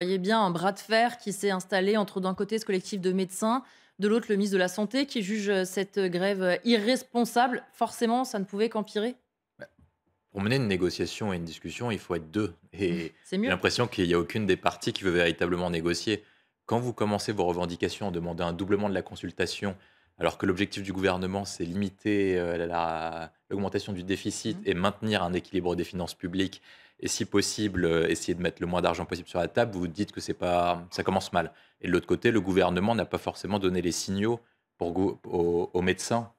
voyez bien un bras de fer qui s'est installé entre d'un côté ce collectif de médecins, de l'autre le ministre de la Santé qui juge cette grève irresponsable. Forcément, ça ne pouvait qu'empirer. Bah, pour mener une négociation et une discussion, il faut être 2 et C'est j'ai mieux. l'impression qu'il y a aucune des parties qui veut véritablement négocier. Quand vous commencez vos revendications en demandant un doublement de la consultation, alors que l'objectif du gouvernement, c'est limiter, l'augmentation du déficit Mmh. et maintenir un équilibre des finances publiques et si possible, essayer de mettre le moins d'argent possible sur la table, vous vous dites que c'est pas ça commence mal et de l'autre côté, le gouvernement n'a pas forcément donné les signaux pour aux médecins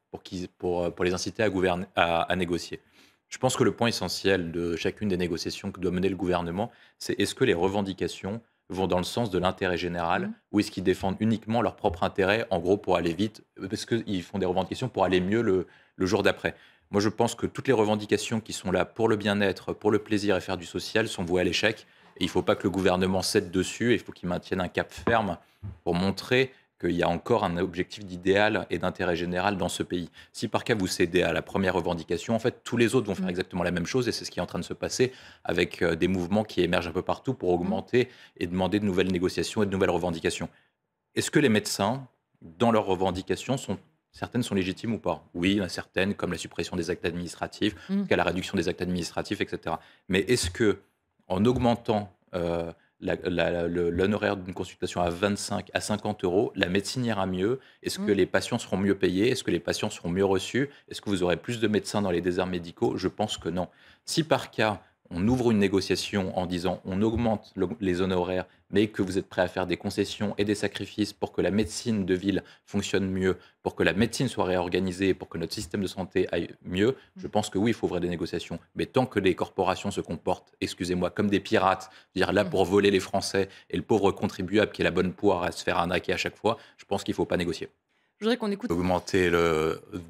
pour les inciter à gouverner à négocier. Je pense que le point essentiel de chacune des négociations que doit mener le gouvernement, c'est est-ce que les revendications vont dans le sens de l'intérêt général Mmh. ou est-ce qu'ils défendent uniquement leur propre intérêt, en gros pour aller vite, parce qu'ils font des revendications pour aller mieux le jour d'après. Moi, je pense que toutes les revendications qui sont là pour le bien-être, pour le plaisir et faire du social sont vouées à l'échec. Et il ne faut pas que le gouvernement cède dessus, et il faut qu'il maintienne un cap ferme pour montrer qu'il y a encore un objectif d'idéal et d'intérêt général dans ce pays. Si par cas vous cédez à la première revendication, en fait, tous les autres vont faire Mmh. exactement la même chose et c'est ce qui est en train de se passer avec des mouvements qui émergent un peu partout pour Mmh. augmenter et demander de nouvelles négociations et de nouvelles revendications. Est-ce que les médecins, dans leurs revendications, certaines sont légitimes ou pas? Oui, il y en a certaines, comme la suppression des actes administratifs, Mmh. jusqu'à la réduction des actes administratifs, etc. Mais est-ce que, en augmentant l'honoraire d'une consultation à 25 à 50 euros, la médecine ira mieux? Est-ce que Mmh. les patients seront mieux payés? Est-ce que les patients seront mieux reçus? Est-ce que vous aurez plus de médecins dans les déserts médicaux? Je pense que non. Si par cas, on ouvre une négociation en disant on augmente les honoraires mais que vous êtes prêt à faire des concessions et des sacrifices pour que la médecine de ville fonctionne mieux, pour que la médecine soit réorganisée, pour que notre système de santé aille mieux, je pense que oui, il faut ouvrir des négociations. Mais tant que les corporations se comportent, excusez-moi, comme des pirates, dire là Mmh. pour voler les Français et le pauvre contribuable qui est la bonne poire à se faire arnaquer à chaque fois, je pense qu'il ne faut pas négocier. Je voudrais qu'on écoute.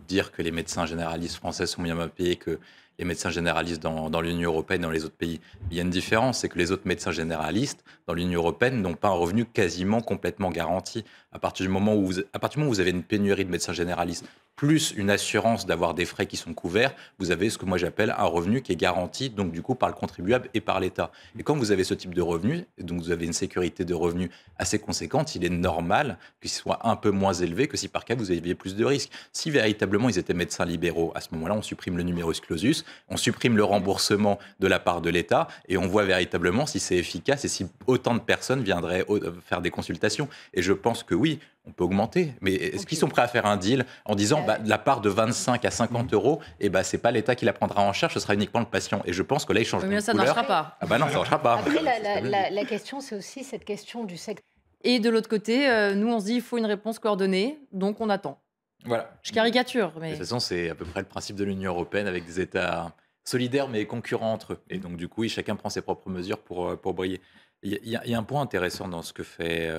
Dire que les médecins généralistes français sont bien payés que les médecins généralistes dans l'Union européenne et dans les autres pays. Il y a une différence, c'est que les autres médecins généralistes dans l'Union européenne n'ont pas un revenu quasiment complètement garanti. À partir du moment où vous avez une pénurie de médecins généralistes, plus une assurance d'avoir des frais qui sont couverts, vous avez ce que moi j'appelle un revenu qui est garanti, donc du coup par le contribuable et par l'État. Et quand vous avez ce type de revenu, et donc vous avez une sécurité de revenus assez conséquente, il est normal qu'il soit un peu moins élevé que si par cas vous aviez plus de risques. Si véritablement ils étaient médecins libéraux, à ce moment-là, on supprime le numerus clausus, on supprime le remboursement de la part de l'État et on voit véritablement si c'est efficace et si autant de personnes viendraient faire des consultations. Et je pense que oui, on peut augmenter. Mais est-ce qu'ils OK. sont prêts à faire un deal en disant Heu, la part de 25 à Mmh. 50 euros, et bah, c'est pas l'État qui la prendra en charge, ce sera uniquement le patient. Et je pense que là, ils Oui, changeront mais de là, ça ne couleur. marchera après pas. Ah bah non, ça ne marchera pas. après C'est ce que je me dis. la question, c'est aussi cette question du secteur. Et de l'autre côté, nous, on se dit: «Il faut une réponse coordonnée», donc on attend. Voilà. Je caricature, De toute mais façon, c'est à peu près le principe de l'Union européenne avec des États solidaires mais concurrents entre eux. Et donc, du coup, oui, chacun prend ses propres mesures pour briller. Il y a un point intéressant dans ce que fait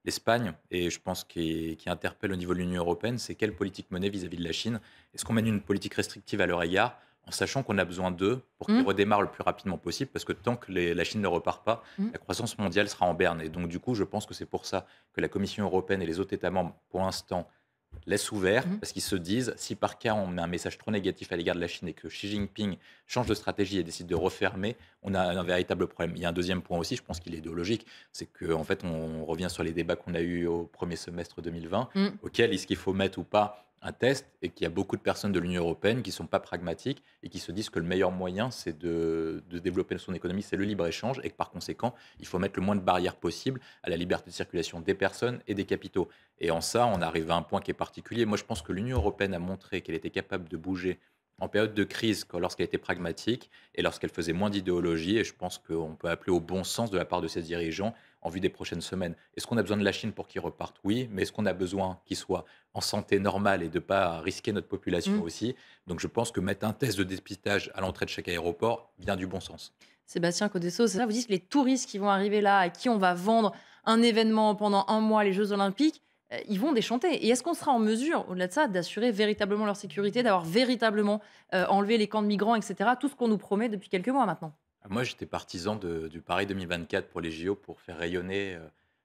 l'Espagne, et je pense qui interpelle au niveau de l'Union européenne, c'est quelle politique mener vis-à-vis de la Chine. Est-ce qu'on mène une politique restrictive à leur égard en sachant qu'on a besoin d'eux pour qu'ils mmh, redémarrent le plus rapidement possible, parce que tant que la Chine ne repart pas, mmh, la croissance mondiale sera en berne. Et donc, du coup, je pense que c'est pour ça que la Commission européenne et les autres États membres, pour l'instant, laisse ouvert mmh. parce qu'ils se disent si par cas on met un message trop négatif à l'égard de la Chine et que Xi Jinping change de stratégie et décide de refermer, on a un véritable problème. Il y a un deuxième point aussi, je pense qu'il est idéologique, c'est qu'en fait on revient sur les débats qu'on a eus au premier semestre 2020, Mmh. auquel est-ce qu'il faut mettre ou pas un test, et qu'il y a beaucoup de personnes de l'Union européenne qui ne sont pas pragmatiques et qui se disent que le meilleur moyen c'est de développer son économie, c'est le libre-échange, et que par conséquent il faut mettre le moins de barrières possible à la liberté de circulation des personnes et des capitaux. Et en ça, on arrive à un point qui est particulier. Moi, je pense que l'Union européenne a montré qu'elle était capable de bouger en période de crise lorsqu'elle était pragmatique et lorsqu'elle faisait moins d'idéologie. Et je pense qu'on peut appeler au bon sens de la part de ses dirigeants en vue des prochaines semaines. Est-ce qu'on a besoin de la Chine pour qu'ils repartent? Oui, mais est-ce qu'on a besoin qu'ils soient en santé normale et de ne pas risquer notre population Mmh. aussi? Donc je pense que mettre un test de dépistage à l'entrée de chaque aéroport vient du bon sens. Sébastien Codesso, c'est ça, vous dites les touristes qui vont arriver là, à qui on va vendre un événement pendant un mois, les Jeux Olympiques, ils vont déchanter. Et est-ce qu'on sera en mesure, au-delà de ça, d'assurer véritablement leur sécurité, d'avoir véritablement enlevé les camps de migrants, etc. Tout ce qu'on nous promet depuis quelques mois maintenant. Moi, j'étais partisan du Paris 2024 pour les JO pour faire rayonner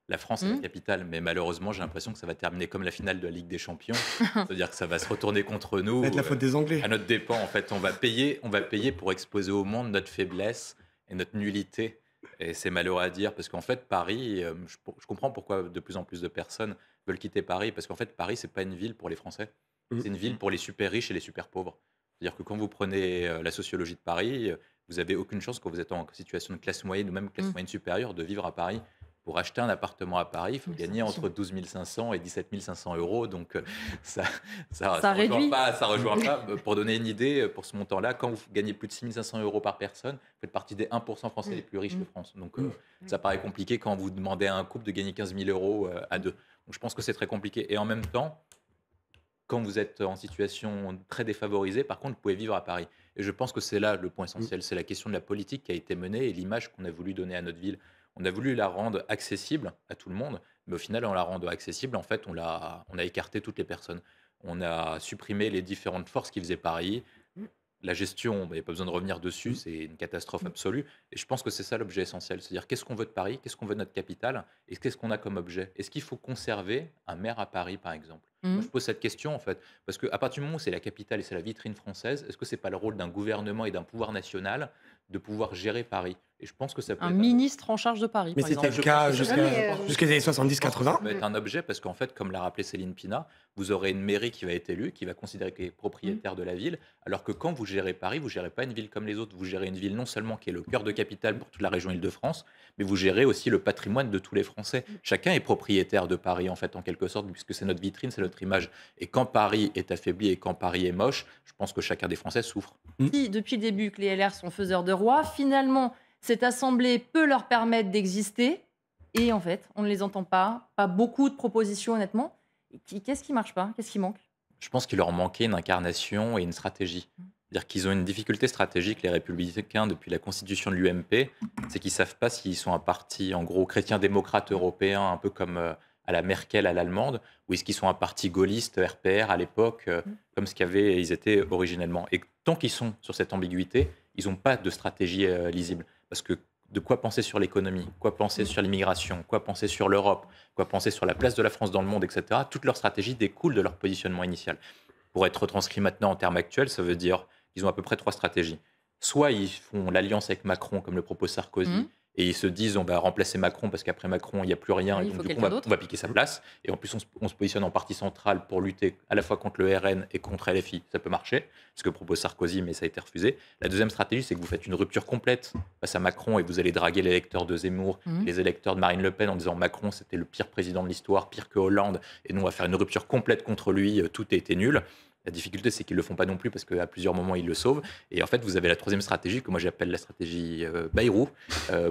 la France et la Mmh. capitale. Mais malheureusement, j'ai l'impression que ça va terminer comme la finale de la Ligue des Champions. C'est-à-dire que ça va se retourner contre Ça va nous être la faute des Anglais. à notre dépens. En fait, on va payer pour exposer au monde notre faiblesse et notre nullité. Et c'est malheureux à dire parce qu'en fait, Paris, je comprends pourquoi de plus en plus de personnes veulent quitter Paris parce qu'en fait, Paris, c'est pas une ville pour les Français. Mmh. C'est une ville pour les super riches et les super pauvres. C'est-à-dire que quand vous prenez la sociologie de Paris, vous avez aucune chance quand vous êtes en situation de classe moyenne ou même classe Mmh. moyenne supérieure de vivre à Paris. Pour acheter un appartement à Paris, il faut Mmh, c'est gagner impossible. entre 12 500 et 17 500 euros. Donc, ça, Ça rejoint réduit. pas. Ça rejoint pas. Pour donner une idée, pour ce montant-là, quand vous gagnez plus de 6 500 euros par personne, vous faites partie des 1% français les plus riches de France. Donc, ça paraît compliqué quand vous demandez à un couple de gagner 15 000 euros à deux. Donc, je pense que c'est très compliqué. Et en même temps, quand vous êtes en situation très défavorisée, par contre, vous pouvez vivre à Paris. Et je pense que c'est là le point essentiel. C'est la question de la politique qui a été menée et l'image qu'on a voulu donner à notre ville. On a voulu la rendre accessible à tout le monde, mais au final, en la rendant accessible, en fait, on a écarté toutes les personnes. On a supprimé les différentes forces qui faisaient Paris. La gestion, il n'y a pas besoin de revenir dessus, c'est une catastrophe absolue. Et je pense que c'est ça l'objet essentiel. C'est-à-dire qu'est-ce qu'on veut de Paris, qu'est-ce qu'on veut de notre capitale, et qu'est-ce qu'on a comme objet. Est-ce qu'il faut conserver un maire à Paris, par exemple? Moi, Mmh. je pose cette question, en fait, parce qu'à partir du moment où c'est la capitale et c'est la vitrine française, est-ce que c'est pas le rôle d'un gouvernement et d'un pouvoir national de pouvoir gérer Paris? Et je pense que ça peut Un être ministre en charge de Paris, Mais par c'était exemple. le cas je pense que Oui, ça- mais, jusqu'aux années 70-80. ça peut être un objet parce qu'en fait, comme l'a rappelé Céline Pina, vous aurez une mairie qui va être élue, qui va considérer qu'elle est propriétaire de la ville, alors que quand vous gérez Paris, vous gérez pas une ville comme les autres, vous gérez une ville non seulement qui est le cœur de capitale pour toute la région Île-de-France, mais vous gérez aussi le patrimoine de tous les Français. Chacun est propriétaire de Paris, en fait, en quelque sorte, puisque c'est notre vitrine, c'est notre image. Et quand Paris est affaibli et quand Paris est moche, je pense que chacun des Français souffre. Si, depuis le début, que les LR sont faiseurs de rois, finalement, cette assemblée peut leur permettre d'exister. Et en fait, on ne les entend pas. Pas beaucoup de propositions, honnêtement. Qu'est-ce qui marche pas? Qu'est-ce qui manque? Je pense qu'il leur manquait une incarnation et une stratégie. C'est-à-dire qu'ils ont une difficulté stratégique, les Républicains, depuis la constitution de l'UMP, c'est qu'ils ne savent pas s'ils sont un parti, en gros, chrétien-démocrate européen, un peu comme à la Merkel, à l'allemande, ou est-ce qu'ils sont un parti gaulliste, RPR, à l'époque, comme ce ils étaient originellement. Et tant qu'ils sont sur cette ambiguïté, ils n'ont pas de stratégie lisible. Parce que de quoi penser sur l'économie, quoi penser sur l'immigration, quoi penser sur l'Europe, quoi penser sur la place de la France dans le monde, etc. Toute leur stratégie découle de leur positionnement initial. Pour être retranscrit maintenant en termes actuels, ça veut dire qu'ils ont à peu près trois stratégies. Soit ils font l'alliance avec Macron, comme le propose Sarkozy, Mhm. et ils se disent on va remplacer Macron parce qu'après Macron, il n'y a plus rien, Ah, et il donc faut du coup, quelqu'un d'autre. on va piquer sa place. Et en plus, on se positionne en parti central pour lutter à la fois contre le RN et contre LFI. Ça peut marcher, ce que propose Sarkozy, mais ça a été refusé. La deuxième stratégie, c'est que vous faites une rupture complète face à Macron et vous allez draguer les électeurs de Zemmour, Mhm. les électeurs de Marine Le Pen en disant Macron, c'était le pire président de l'histoire, pire que Hollande, et nous, on va faire une rupture complète contre lui, tout a été nul. La difficulté, c'est qu'ils ne le font pas non plus parce qu'à plusieurs moments, ils le sauvent. Et en fait, vous avez la troisième stratégie que moi j'appelle la stratégie Bayrou,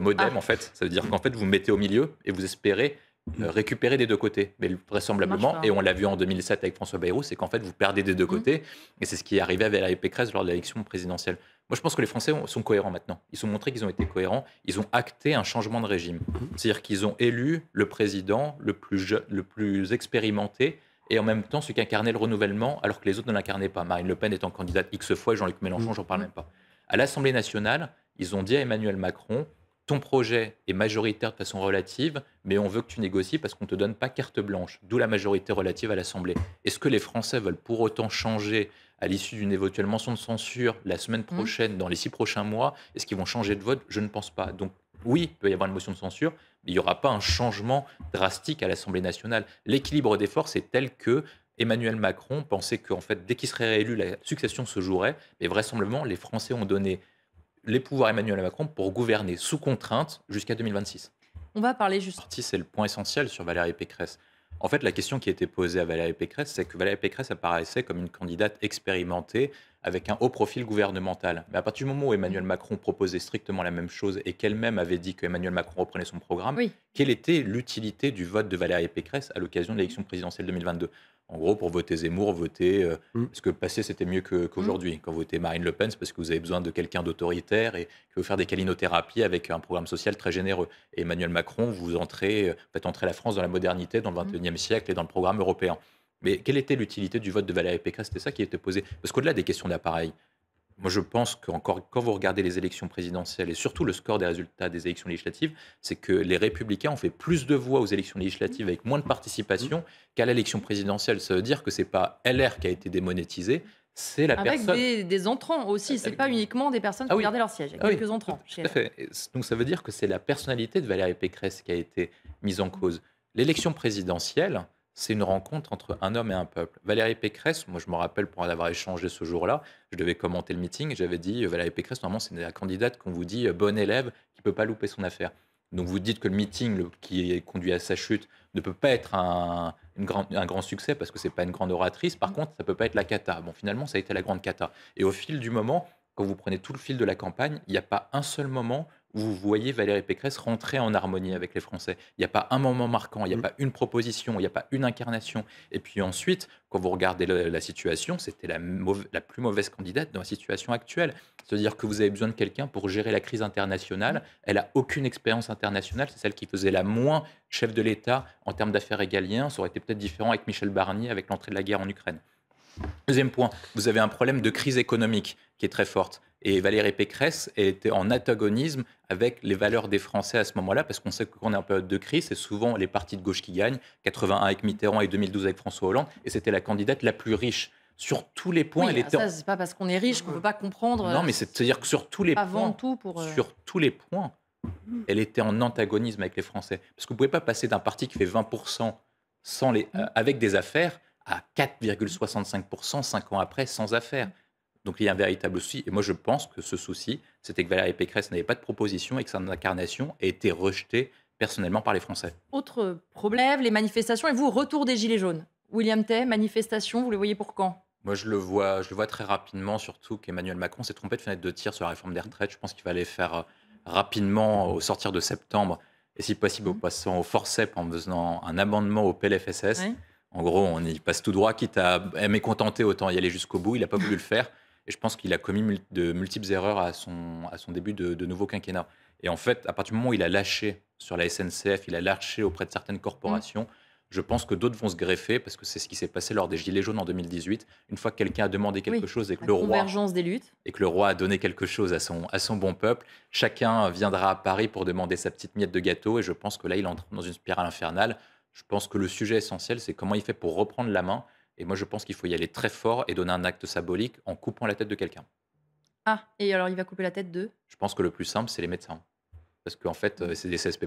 modem en fait. Ça veut dire qu'en fait, vous mettez au milieu et vous espérez récupérer des deux côtés. Mais vraisemblablement, pas. et on l'a vu en 2007 avec François Bayrou, c'est qu'en fait, vous perdez des deux côtés. Et c'est ce qui est arrivé avec Valérie Pécresse lors de l'élection présidentielle. Moi, je pense que les Français sont cohérents maintenant. Ils ont montré qu'ils ont été cohérents. Ils ont acté un changement de régime. C'est-à-dire qu'ils ont élu le président le plus expérimenté et en même temps celui qui incarnait le renouvellement alors que les autres ne l'incarnaient pas. Marine Le Pen étant candidate X fois et Jean-Luc Mélenchon, j'en parle même pas. À l'Assemblée nationale, ils ont dit à Emmanuel Macron ton projet est majoritaire de façon relative, mais on veut que tu négocies parce qu'on ne te donne pas carte blanche, d'où la majorité relative à l'Assemblée. Est-ce que les Français veulent pour autant changer à l'issue d'une éventuelle motion de censure la semaine prochaine, dans les 6 prochains mois? Est-ce qu'ils vont changer de vote? Je ne pense pas. Donc oui, il peut y avoir une motion de censure, mais il n'y aura pas un changement drastique à l'Assemblée nationale. L'équilibre des forces est tel que Emmanuel Macron pensait qu'en fait, dès qu'il serait réélu, la succession se jouerait, mais vraisemblablement, les Français ont donné les pouvoirs à Emmanuel Macron pour gouverner sous contrainte jusqu'à 2026. On va parler juste. C'est le point essentiel sur Valérie Pécresse. En fait, la question qui a été posée à Valérie Pécresse, c'est que Valérie Pécresse apparaissait comme une candidate expérimentée avec un haut profil gouvernemental. Mais à partir du moment où Emmanuel Macron proposait strictement la même chose et qu'elle-même avait dit qu'Emmanuel Macron reprenait son programme, Oui. quelle était l'utilité du vote de Valérie Pécresse à l'occasion de l'élection présidentielle 2022 ? En gros, pour voter Zemmour, voter parce que le passé c'était mieux qu'aujourd'hui. Quand vous votez Marine Le Pen, c'est parce que vous avez besoin de quelqu'un d'autoritaire et que vous faire des câlinothérapies avec un programme social très généreux. Et Emmanuel Macron, faites entrer la France dans la modernité, dans le XXIe siècle et dans le programme européen. Mais quelle était l'utilité du vote de Valérie Pécresse? C'était ça qui était posé. Parce qu'au-delà des questions d'appareil, moi je pense que quand vous regardez les élections présidentielles et surtout le score des résultats des élections législatives, c'est que les Républicains ont fait plus de voix aux élections législatives avec moins de participation qu'à l'élection présidentielle. Ça veut dire que c'est pas LR qui a été démonétisé, C'est la Avec personne. des entrants aussi, c'est pas uniquement des personnes qui Ah oui. gardaient leur siège, il y a Ah oui, quelques entrants chez tout à fait. Donc ça veut dire que c'est la personnalité de Valérie Pécresse qui a été mise en cause. L'élection présidentielle, c'est une rencontre entre un homme et un peuple. Valérie Pécresse, moi je me rappelle pour en avoir échangé ce jour-là, je devais commenter le meeting et j'avais dit Valérie Pécresse, normalement c'est la candidate qu'on vous dit bon élève qui ne peut pas louper son affaire. Donc vous dites que le meeting qui est conduit à sa chute ne peut pas être un grand succès parce que c'est pas une grande oratrice. Par contre, ça peut pas être la cata. Bon, finalement, ça a été la grande cata. Et au fil du moment, quand vous prenez tout le fil de la campagne, il n'y a pas un seul moment où vous voyez Valérie Pécresse rentrer en harmonie avec les Français. Il n'y a pas un moment marquant, il n'y a pas une proposition, il n'y a pas une incarnation. Et puis ensuite, quand vous regardez la situation, c'était la plus mauvaise candidate dans la situation actuelle. C'est-à-dire que vous avez besoin de quelqu'un pour gérer la crise internationale. Elle n'a aucune expérience internationale. C'est celle qui faisait la moins chef de l'État en termes d'affaires régaliens. Ça aurait été peut-être différent avec Michel Barnier, avec l'entrée de la guerre en Ukraine. Deuxième point, vous avez un problème de crise économique qui est très forte. Et Valérie Pécresse était en antagonisme avec les valeurs des Français à ce moment-là, parce qu'on sait que quand on est en période de crise, c'est souvent les partis de gauche qui gagnent, 81 avec Mitterrand et 2012 avec François Hollande, et c'était la candidate la plus riche. Sur tous les points, Oui, elle était... ça, c'est pas parce qu'on est riche qu'on peut pas comprendre. Non, mais c'est-à-dire que sur tous les Avant points, tout pour. sur tous les points, elle était en antagonisme avec les Français. Parce que vous ne pouvez pas passer d'un parti qui fait 20% avec des affaires à 4,65% 5 ans après sans affaires. Donc il y a un véritable souci. Et moi, je pense que ce souci, c'était que Valérie Pécresse n'avait pas de proposition et que son incarnation a été rejetée personnellement par les Français. Autre problème, les manifestations. Et vous, retour des Gilets jaunes. William Tay, manifestation, vous les voyez pour quand? Moi, je le vois très rapidement, surtout qu'Emmanuel Macron s'est trompé de fenêtre de tir sur la réforme des retraites. Je pense qu'il va aller faire rapidement, au sortir de septembre, et si possible, au passant au forceps en faisant un amendement au PLFSS. Oui. En gros, on y passe tout droit, quitte à mécontenter, autant y aller jusqu'au bout. Il n'a pas voulu le faire. Et je pense qu'il a commis de multiples erreurs à son début de nouveau quinquennat. Et en fait, à partir du moment où il a lâché sur la SNCF, il a lâché auprès de certaines corporations, je pense que d'autres vont se greffer, parce que c'est ce qui s'est passé lors des Gilets jaunes en 2018. Une fois que quelqu'un a demandé quelque chose et que La convergence des luttes. et que le roi a donné quelque chose à son bon peuple, chacun viendra à Paris pour demander sa petite miette de gâteau. Et je pense que là, il entre dans une spirale infernale. Je pense que le sujet essentiel, c'est comment il fait pour reprendre la main. Et moi, je pense qu'il faut y aller très fort et donner un acte symbolique en coupant la tête de quelqu'un. Ah, et alors il va couper la tête de. Je pense que le plus simple, c'est les médecins. Parce qu'en fait, c'est des CSP+.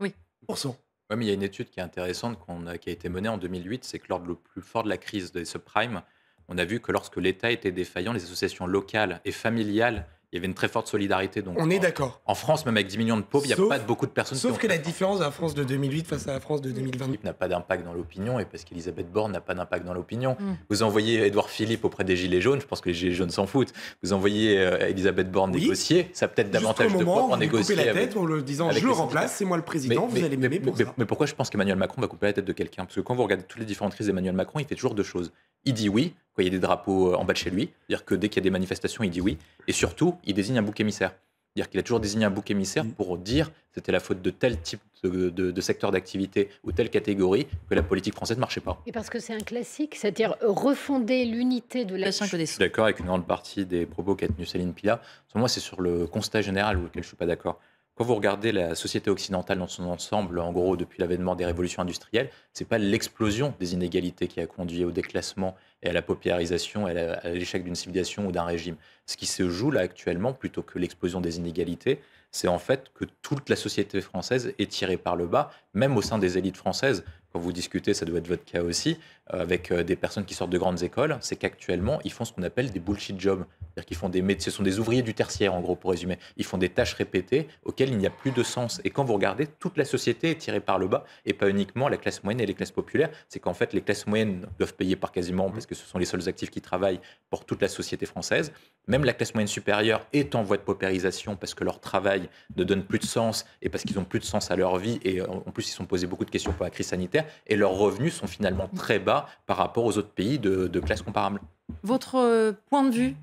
Oui. Pourcent. Ouais, mais il y a une étude qui est intéressante qui a été menée en 2008, c'est que lors de le plus fort de la crise des subprimes, on a vu que lorsque l'État était défaillant, les associations locales et familiales, il y avait une très forte solidarité. Donc, On est d'accord. En France, même avec 10 millions de pauvres, il n'y a Sauf- pas beaucoup de personnes Sauf qui que ont la différence de la France de 2008 face à la France de 2020. Philippe n'a pas d'impact dans l'opinion et parce qu'Elisabeth Borne n'a pas d'impact dans l'opinion. Mm. Vous envoyez Édouard Philippe auprès des Gilets jaunes, je pense que les Gilets jaunes s'en foutent. Vous envoyez Elisabeth Borne Oui. négocier, ça a peut-être davantage Jusqu'au de poids moment pour où vous lui négocier. coupez la avec- tête en le disant avec je le les remplace, syndicats. c'est moi le président, vous allez m'aimer pour ça. Mais pourquoi je pense qu'Emmanuel Macron va couper la tête de quelqu'un? Parce que quand vous regardez toutes les différentes crises d'Emmanuel Macron, il fait toujours deux choses. Il dit oui quand il y a des drapeaux en bas de chez lui, c'est-à-dire que dès qu'il y a des manifestations, il dit oui. Et surtout, il désigne un bouc émissaire. C'est-à-dire qu'il a toujours désigné un bouc émissaire pour dire c'était la faute de tel type de secteur d'activité ou telle catégorie que la politique française ne marchait pas. Et parce que c'est un classique, c'est-à-dire refonder l'unité de la... Patient que des Je suis d'accord avec une grande partie des propos qu'a tenu Céline Pilla. Sur moi, c'est sur le constat général auquel je ne suis pas d'accord. Quand vous regardez la société occidentale dans son ensemble, en gros, depuis l'avènement des révolutions industrielles, ce n'est pas l'explosion des inégalités qui a conduit au déclassement et à la paupérisation et à l'échec d'une civilisation ou d'un régime. Ce qui se joue là actuellement, plutôt que l'explosion des inégalités, c'est en fait que toute la société française est tirée par le bas, même au sein des élites françaises. Quand vous discutez, ça doit être votre cas aussi, avec des personnes qui sortent de grandes écoles, c'est qu'actuellement, ils font ce qu'on appelle des bullshit jobs. C'est-à-dire qu'ils font ce sont des ouvriers du tertiaire, en gros, pour résumer. Ils font des tâches répétées auxquelles il n'y a plus de sens. Et quand vous regardez, toute la société est tirée par le bas, et pas uniquement la classe moyenne et les classes populaires. C'est qu'en fait, les classes moyennes doivent payer par quasiment, parce que ce sont les seuls actifs qui travaillent pour toute la société française. Même la classe moyenne supérieure est en voie de paupérisation parce que leur travail ne donne plus de sens et parce qu'ils n'ont plus de sens à leur vie. Et en plus, ils se sont posés beaucoup de questions pour la crise sanitaire. Et leurs revenus sont finalement très bas par rapport aux autres pays de classe comparable. Votre point de vue